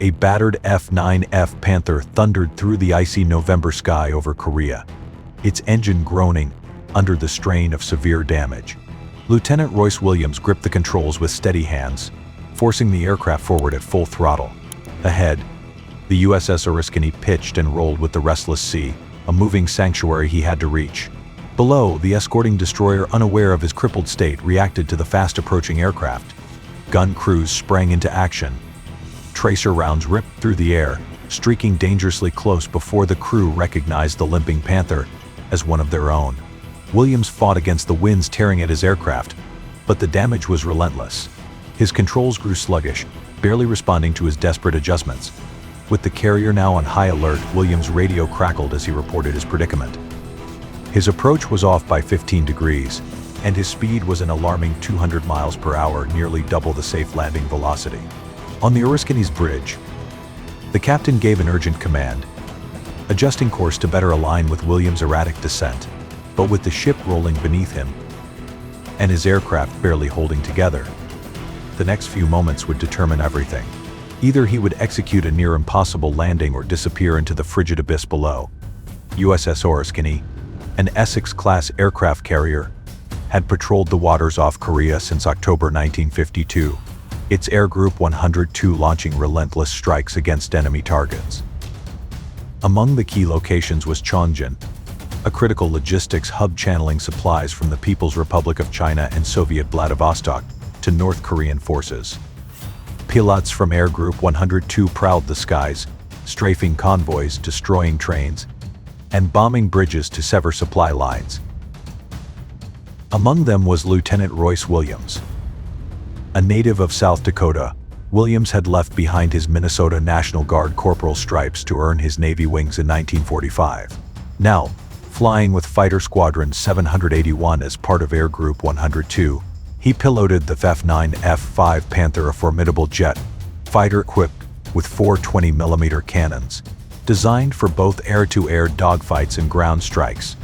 a battered F-9F Panther thundered through the icy November sky over Korea, its engine groaning under the strain of severe damage. Lieutenant Royce Williams gripped the controls with steady hands, forcing the aircraft forward at full throttle. Ahead, the USS Oriskany pitched and rolled with the restless sea, a moving sanctuary he had to reach. Below, the escorting destroyer, unaware of his crippled state, reacted to the fast-approaching aircraft. Gun crews sprang into action. Tracer rounds ripped through the air, streaking dangerously close before the crew recognized the limping Panther as one of their own. Williams fought against the winds tearing at his aircraft, but the damage was relentless. His controls grew sluggish, barely responding to his desperate adjustments. With the carrier now on high alert, Williams' radio crackled as he reported his predicament. His approach was off by 15 degrees, and his speed was an alarming 200 miles per hour, nearly double the safe landing velocity. On the Oriskany's bridge, the captain gave an urgent command, adjusting course to better align with Williams' erratic descent. But with the ship rolling beneath him and his aircraft barely holding together, the next few moments would determine everything. Either he would execute a near-impossible landing or disappear into the frigid abyss below. USS Oriskany, an Essex-class aircraft carrier, had patrolled the waters off Korea since October 1952, its Air Group 102 launching relentless strikes against enemy targets. Among the key locations was Chongjin, a critical logistics hub channeling supplies from the People's Republic of China and Soviet Vladivostok to North Korean forces. Pilots from Air Group 102 prowled the skies, strafing convoys, destroying trains, and bombing bridges to sever supply lines. Among them was Lieutenant Royce Williams. A native of South Dakota, Williams had left behind his Minnesota National Guard corporal stripes to earn his Navy wings in 1945. Now, flying with Fighter Squadron 781 as part of Air Group 102, he piloted the F-9F-5 Panther, a formidable jet fighter equipped with 4 20mm cannons, designed for both air-to-air dogfights and ground strikes.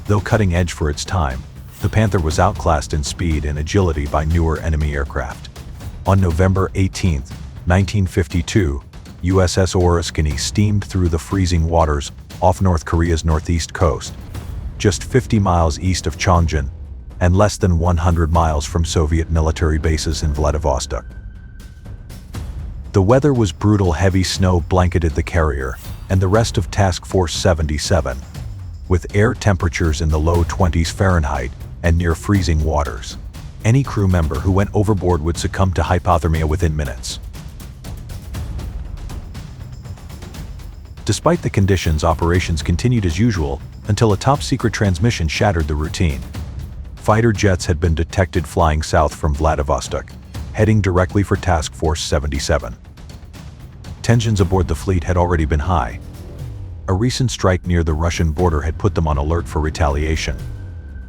Though cutting edge for its time, the Panther was outclassed in speed and agility by newer enemy aircraft. On November 18, 1952, USS Oriskany steamed through the freezing waters off North Korea's northeast coast, just 50 miles east of Chongjin and less than 100 miles from Soviet military bases in Vladivostok. The weather was brutal. Heavy snow blanketed the carrier and the rest of Task Force 77, with air temperatures in the low 20s Fahrenheit and near freezing waters. Any crew member who went overboard would succumb to hypothermia within minutes. Despite the conditions, operations continued as usual until a top-secret transmission shattered the routine. Fighter jets had been detected flying south from Vladivostok, heading directly for Task Force 77. Tensions aboard the fleet had already been high. A recent strike near the Russian border had put them on alert for retaliation.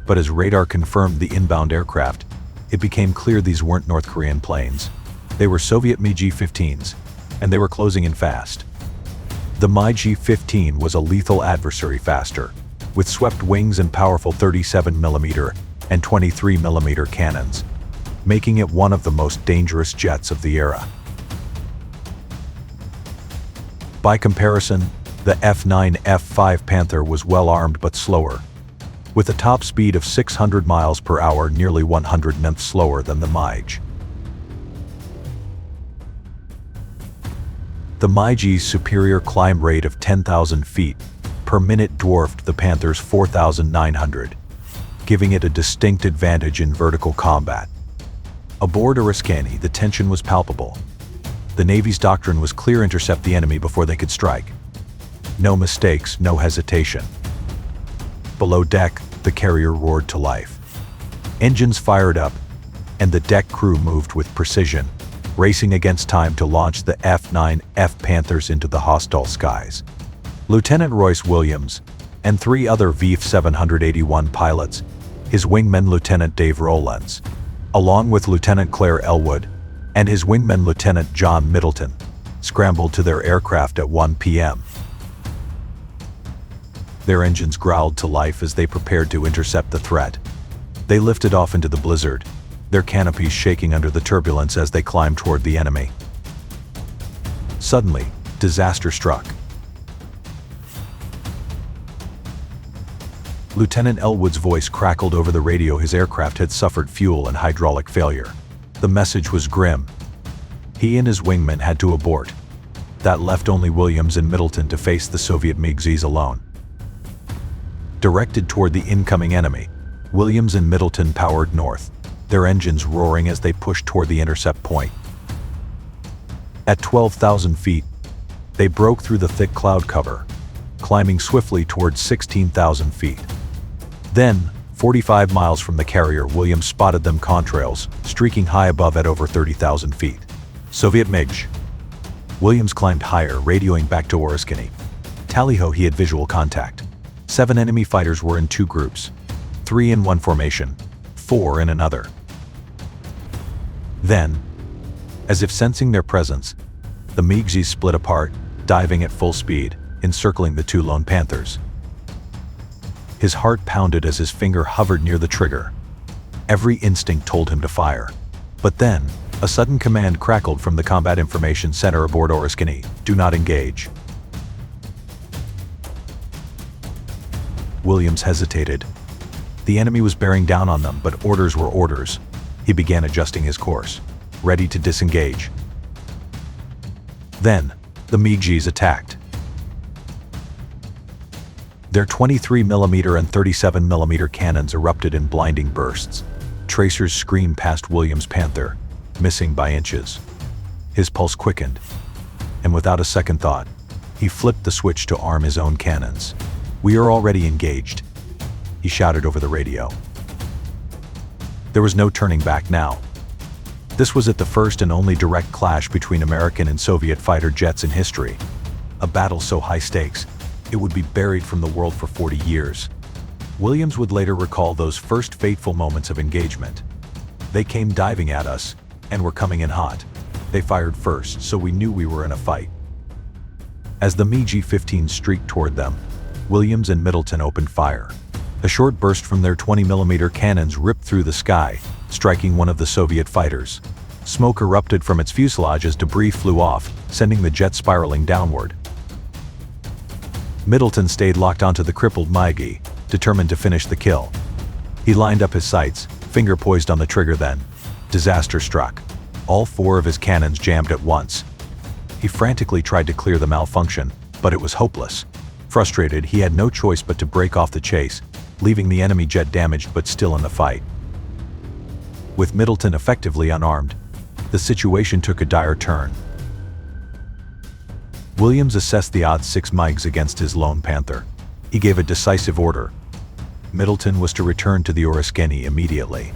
But as radar confirmed the inbound aircraft, it became clear these weren't North Korean planes. They were Soviet MiG-15s, and they were closing in fast. The MiG-15 was a lethal adversary, faster, with swept wings and powerful 37mm and 23mm cannons, making it one of the most dangerous jets of the era. By comparison, the F-9F-5 Panther was well-armed but slower, with a top speed of 600 miles per hour, nearly 100th slower than the MiG. The MiG's superior climb rate of 10,000 feet per minute dwarfed the Panther's 4,900, giving it a distinct advantage in vertical combat. Aboard Oriskany, the tension was palpable. The Navy's doctrine was clear: intercept the enemy before they could strike. No mistakes, no hesitation. Below deck, the carrier roared to life. Engines fired up, and the deck crew moved with precision, racing against time to launch the F-9F Panthers into the hostile skies. Lieutenant Royce Williams and 3 other VF-781 pilots, his wingman Lieutenant Dave Rowlands, along with Lieutenant Claire Elwood and his wingman Lieutenant John Middleton, scrambled to their aircraft at 1 p.m. Their engines growled to life as they prepared to intercept the threat. They lifted off into the blizzard, their canopies shaking under the turbulence as they climbed toward the enemy. Suddenly, disaster struck. Lieutenant Elwood's voice crackled over the radio. His aircraft had suffered fuel and hydraulic failure. The message was grim. He and his wingmen had to abort. That left only Williams and Middleton to face the Soviet MiGs alone. Directed toward the incoming enemy, Williams and Middleton powered north, their engines roaring as they pushed toward the intercept point. At 12,000 feet, they broke through the thick cloud cover, climbing swiftly towards 16,000 feet. Then, 45 miles from the carrier, Williams spotted them contrails, streaking high above at over 30,000 feet. Soviet MiGs. Williams climbed higher, radioing back to Oriskany. Tally-ho, he had visual contact. 7 enemy fighters were in 2 groups, 3 in one formation, 4 in another. Then, as if sensing their presence, the MiGs split apart, diving at full speed, encircling the 2 lone Panthers. His heart pounded as his finger hovered near the trigger. Every instinct told him to fire. But then, a sudden command crackled from the Combat Information Center aboard Oriskany: "Do not engage." Williams hesitated. The enemy was bearing down on them, but orders were orders. He began adjusting his course, ready to disengage. Then, the MiGs attacked. Their 23mm and 37mm cannons erupted in blinding bursts. Tracers screamed past Williams' Panther, missing by inches. His pulse quickened, and without a second thought, he flipped the switch to arm his own cannons. "We are already engaged," he shouted over the radio. There was no turning back now. This was the first and only direct clash between American and Soviet fighter jets in history. A battle so high stakes, it would be buried from the world for 40 years. Williams would later recall those first fateful moments of engagement. "They came diving at us, and were coming in hot. They fired first, so we knew we were in a fight." As the MiG-15 streaked toward them, Williams and Middleton opened fire. A short burst from their 20mm cannons ripped through the sky, striking one of the Soviet fighters. Smoke erupted from its fuselage as debris flew off, sending the jet spiraling downward. Middleton stayed locked onto the crippled MiG, determined to finish the kill. He lined up his sights, finger poised on the trigger. Then, disaster struck. All 4 of his cannons jammed at once. He frantically tried to clear the malfunction, but it was hopeless. Frustrated, he had no choice but to break off the chase, leaving the enemy jet damaged but still in the fight. With Middleton effectively unarmed, the situation took a dire turn. Williams assessed the odds: 6 MiGs against his lone Panther. He gave a decisive order. Middleton was to return to the Oriskany immediately.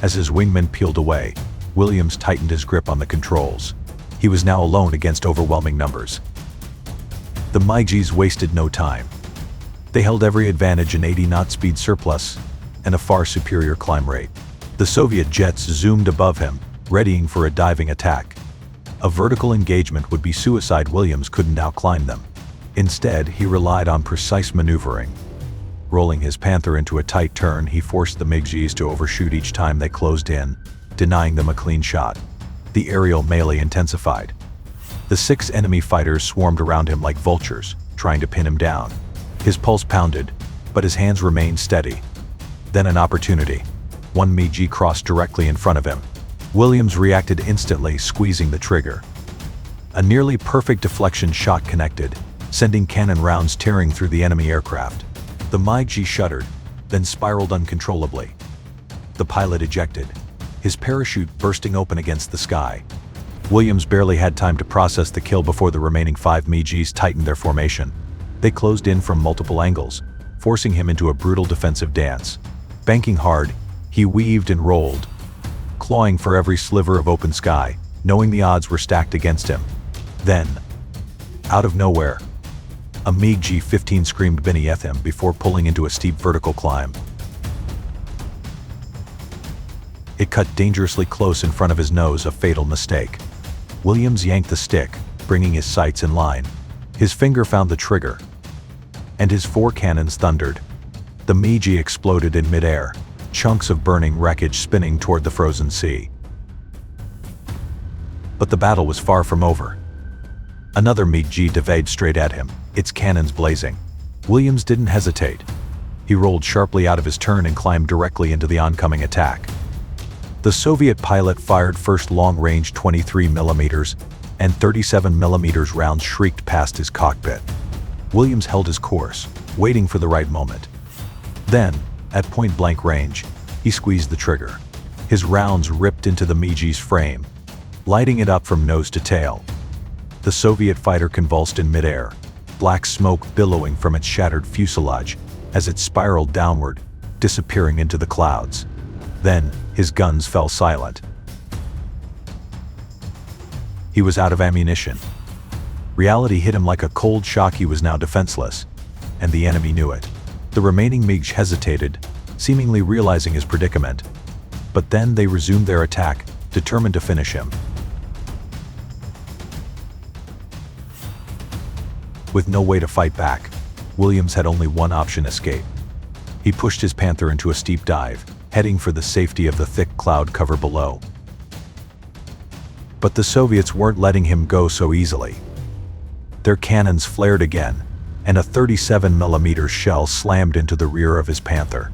As his wingmen peeled away, Williams tightened his grip on the controls. He was now alone against overwhelming numbers. The MiGs wasted no time. They held every advantage: an 80-knot speed surplus and a far superior climb rate. The Soviet jets zoomed above him, readying for a diving attack. A vertical engagement would be suicide. Williams couldn't outclimb them. Instead, he relied on precise maneuvering. Rolling his Panther into a tight turn, he forced the MiGs to overshoot each time they closed in, denying them a clean shot. The aerial melee intensified. The 6 enemy fighters swarmed around him like vultures, trying to pin him down. His pulse pounded, but his hands remained steady. Then an opportunity. One MiG crossed directly in front of him. Williams reacted instantly, squeezing the trigger. A nearly perfect deflection shot connected, sending cannon rounds tearing through the enemy aircraft. The MiG shuddered, then spiraled uncontrollably. The pilot ejected, his parachute bursting open against the sky. Williams barely had time to process the kill before the remaining 5 MiGs tightened their formation. They closed in from multiple angles, forcing him into a brutal defensive dance. Banking hard, he weaved and rolled, clawing for every sliver of open sky, knowing the odds were stacked against him. Then, out of nowhere, a MiG-15 screamed beneath him before pulling into a steep vertical climb. It cut dangerously close in front of his nose, a fatal mistake. Williams yanked the stick, bringing his sights in line. His finger found the trigger, and his 4 cannons thundered. The MiG exploded in midair, chunks of burning wreckage spinning toward the frozen sea. But the battle was far from over. Another MiG dived straight at him, its cannons blazing. Williams didn't hesitate. He rolled sharply out of his turn and climbed directly into the oncoming attack. The Soviet pilot fired first long-range 23mm and 37mm rounds shrieked past his cockpit. Williams held his course, waiting for the right moment. Then, at point-blank range, he squeezed the trigger. His rounds ripped into the MiG's frame, lighting it up from nose to tail. The Soviet fighter convulsed in midair, black smoke billowing from its shattered fuselage as it spiraled downward, disappearing into the clouds. Then, his guns fell silent. He was out of ammunition. Reality hit him like a cold shock. He was now defenseless, and the enemy knew it. The remaining MiGs hesitated, seemingly realizing his predicament. But then they resumed their attack, determined to finish him. With no way to fight back, Williams had only one option: escape. He pushed his Panther into a steep dive, heading for the safety of the thick cloud cover below. But the Soviets weren't letting him go so easily. Their cannons flared again, and a 37mm shell slammed into the rear of his Panther.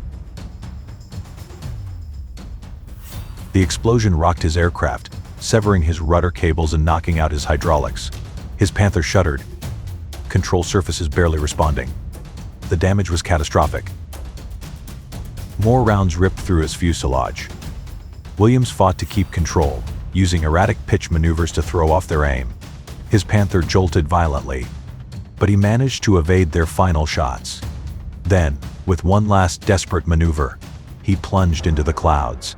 The explosion rocked his aircraft, severing his rudder cables and knocking out his hydraulics. His Panther shuddered, control surfaces barely responding. The damage was catastrophic. More rounds ripped through his fuselage. Williams fought to keep control, using erratic pitch maneuvers to throw off their aim. His Panther jolted violently, but he managed to evade their final shots. Then, with one last desperate maneuver, he plunged into the clouds.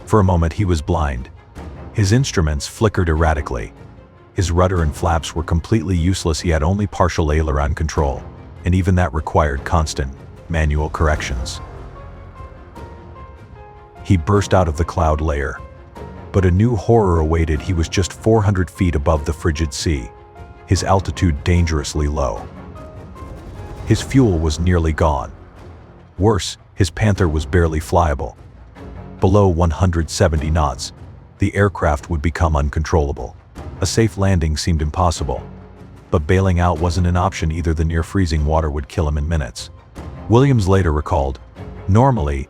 For a moment he was blind. His instruments flickered erratically. His rudder and flaps were completely useless. He had only partial aileron control, and even that required constant, manual corrections. He burst out of the cloud layer. But a new horror awaited. He was just 400 feet above the frigid sea, his altitude dangerously low. His fuel was nearly gone. Worse, his Panther was barely flyable. Below 170 knots, the aircraft would become uncontrollable. A safe landing seemed impossible. But bailing out wasn't an option either. The near-freezing water would kill him in minutes. Williams later recalled, "Normally,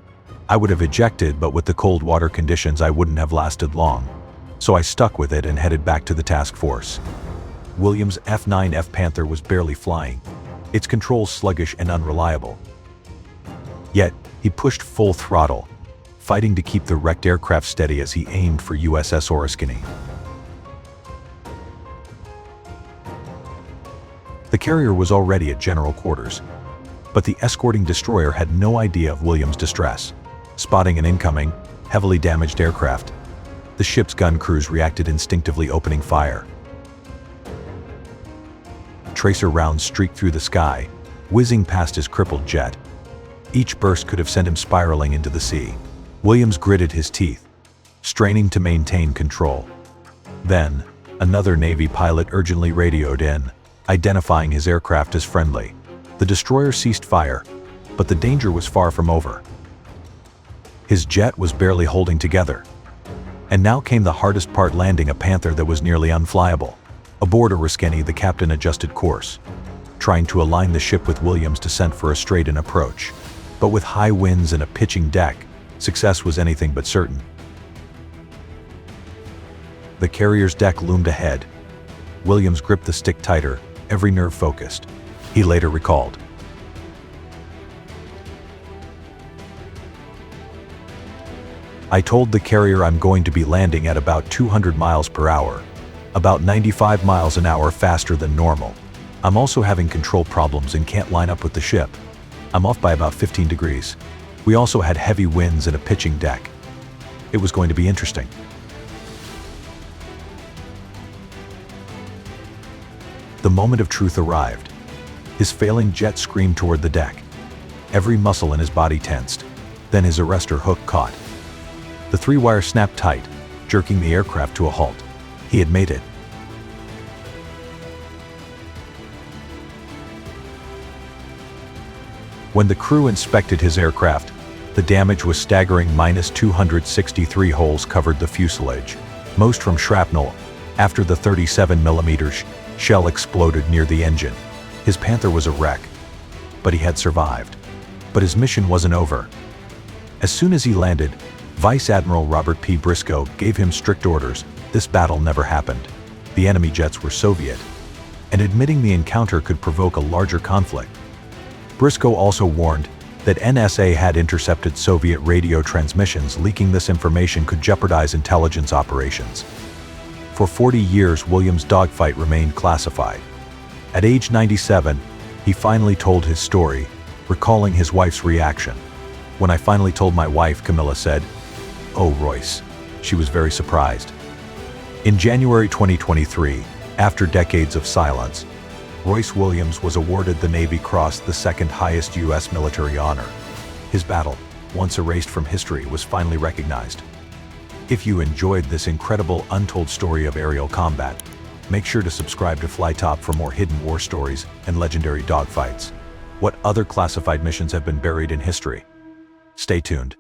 I would have ejected, but with the cold water conditions I wouldn't have lasted long. So I stuck with it and headed back to the task force." Williams' F-9F Panther was barely flying, its controls sluggish and unreliable. Yet, he pushed full throttle, fighting to keep the wrecked aircraft steady as he aimed for USS Oriskany. The carrier was already at general quarters, but the escorting destroyer had no idea of Williams' distress. Spotting an incoming, heavily damaged aircraft, the ship's gun crews reacted instinctively, opening fire. Tracer rounds streaked through the sky, whizzing past his crippled jet. Each burst could have sent him spiraling into the sea. Williams gritted his teeth, straining to maintain control. Then, another Navy pilot urgently radioed in, identifying his aircraft as friendly. The destroyer ceased fire, but the danger was far from over. His jet was barely holding together. And now came the hardest part: landing a Panther that was nearly unflyable. Aboard Oriskany, the captain adjusted course, trying to align the ship with Williams' descent for a straight-in approach. But with high winds and a pitching deck, success was anything but certain. The carrier's deck loomed ahead. Williams gripped the stick tighter, every nerve focused. He later recalled, "I told the carrier I'm going to be landing at about 200 miles per hour, about 95 miles an hour faster than normal. I'm also having control problems and can't line up with the ship. I'm off by about 15 degrees. We also had heavy winds and a pitching deck. It was going to be interesting." The moment of truth arrived. His failing jet screamed toward the deck. Every muscle in his body tensed. Then his arrestor hook caught. The 3-wire snapped tight, jerking the aircraft to a halt. He had made it. When the crew inspected his aircraft, the damage was staggering. -263 holes covered the fuselage, most from shrapnel. After the 37mm shell exploded near the engine. His Panther was a wreck, but he had survived. But his mission wasn't over. As soon as he landed, Vice Admiral Robert P. Briscoe gave him strict orders. This battle never happened. The enemy jets were Soviet, and admitting the encounter could provoke a larger conflict. Briscoe also warned that NSA had intercepted Soviet radio transmissions. Leaking this information could jeopardize intelligence operations. For 40 years, Williams' dogfight remained classified. At age 97, he finally told his story, recalling his wife's reaction. "When I finally told my wife," Camilla said, "Oh, Royce." She was very surprised. In January 2023, after decades of silence, Royce Williams was awarded the Navy Cross, the second highest U.S. military honor. His battle, once erased from history, was finally recognized. If you enjoyed this incredible untold story of aerial combat, make sure to subscribe to FLYTOP for more hidden war stories and legendary dogfights. What other classified missions have been buried in history? Stay tuned.